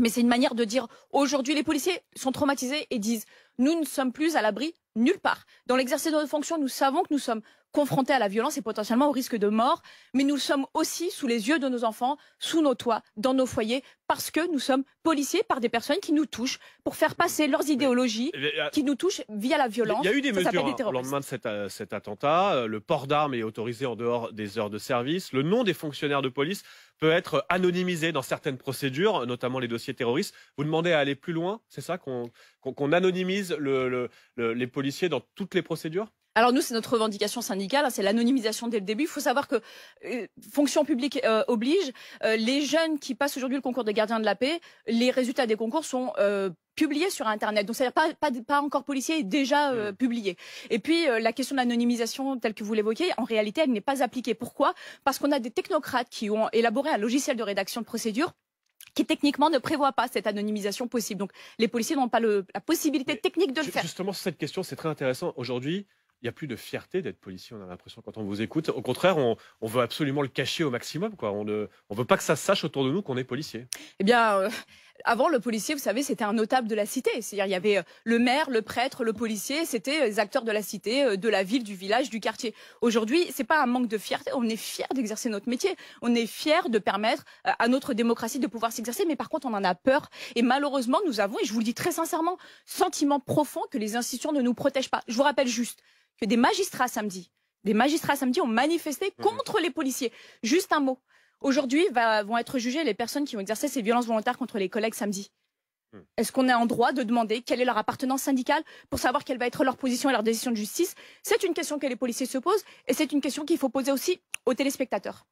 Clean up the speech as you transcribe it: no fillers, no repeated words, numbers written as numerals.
Mais c'est une manière de dire, aujourd'hui, les policiers sont traumatisés et disent, nous ne sommes plus à l'abri nulle part. Dans l'exercice de notre fonction, nous savons que nous sommes confrontés à la violence et potentiellement au risque de mort, mais nous sommes aussi sous les yeux de nos enfants, sous nos toits, dans nos foyers, parce que nous sommes policiers par des personnes qui nous touchent pour faire passer leurs idéologies, qui nous touchent via la violence. Il y a eu des mesures au lendemain de cet attentat. Le port d'armes est autorisé en dehors des heures de service. Le nom des fonctionnaires de police peut être anonymisé dans certaines procédures, notamment les dossiers terroristes. Vous demandez à aller plus loin, c'est ça, qu'on anonymise les policiers dans toutes les procédures? Alors nous, c'est notre revendication syndicale, c'est l'anonymisation dès le début. Il faut savoir que fonction publique oblige, les jeunes qui passent aujourd'hui le concours de gardien de la paix, les résultats des concours sont publiés sur Internet. Donc c'est-à-dire pas encore policier, déjà publié. Et puis la question de l'anonymisation telle que vous l'évoquez, en réalité, elle n'est pas appliquée. Pourquoi? Parce qu'on a des technocrates qui ont élaboré un logiciel de rédaction de procédure qui techniquement ne prévoit pas cette anonymisation possible. Donc les policiers n'ont pas la possibilité technique de le faire. Justement, sur cette question, c'est très intéressant. Aujourd'hui, il n'y a plus de fierté d'être policier, on a l'impression quand on vous écoute. Au contraire, on veut absolument le cacher au maximum, quoi. On ne veut pas que ça se sache autour de nous qu'on est policier. Eh bien, avant, le policier, vous savez, c'était un notable de la cité. C'est-à-dire, il y avait le maire, le prêtre, le policier, c'était les acteurs de la cité, de la ville, du village, du quartier. Aujourd'hui, c'est pas un manque de fierté, on est fiers d'exercer notre métier. On est fiers de permettre à notre démocratie de pouvoir s'exercer, mais par contre, on en a peur. Et malheureusement, nous avons, et je vous le dis très sincèrement, sentiment profond que les institutions ne nous protègent pas. Je vous rappelle juste que des magistrats samedi ont manifesté contre les policiers. Juste un mot. Aujourd'hui, vont être jugées les personnes qui ont exercé ces violences volontaires contre les collègues samedi. Est-ce qu'on est en droit de demander quelle est leur appartenance syndicale pour savoir quelle va être leur position et leur décision de justice? C'est une question que les policiers se posent et c'est une question qu'il faut poser aussi aux téléspectateurs.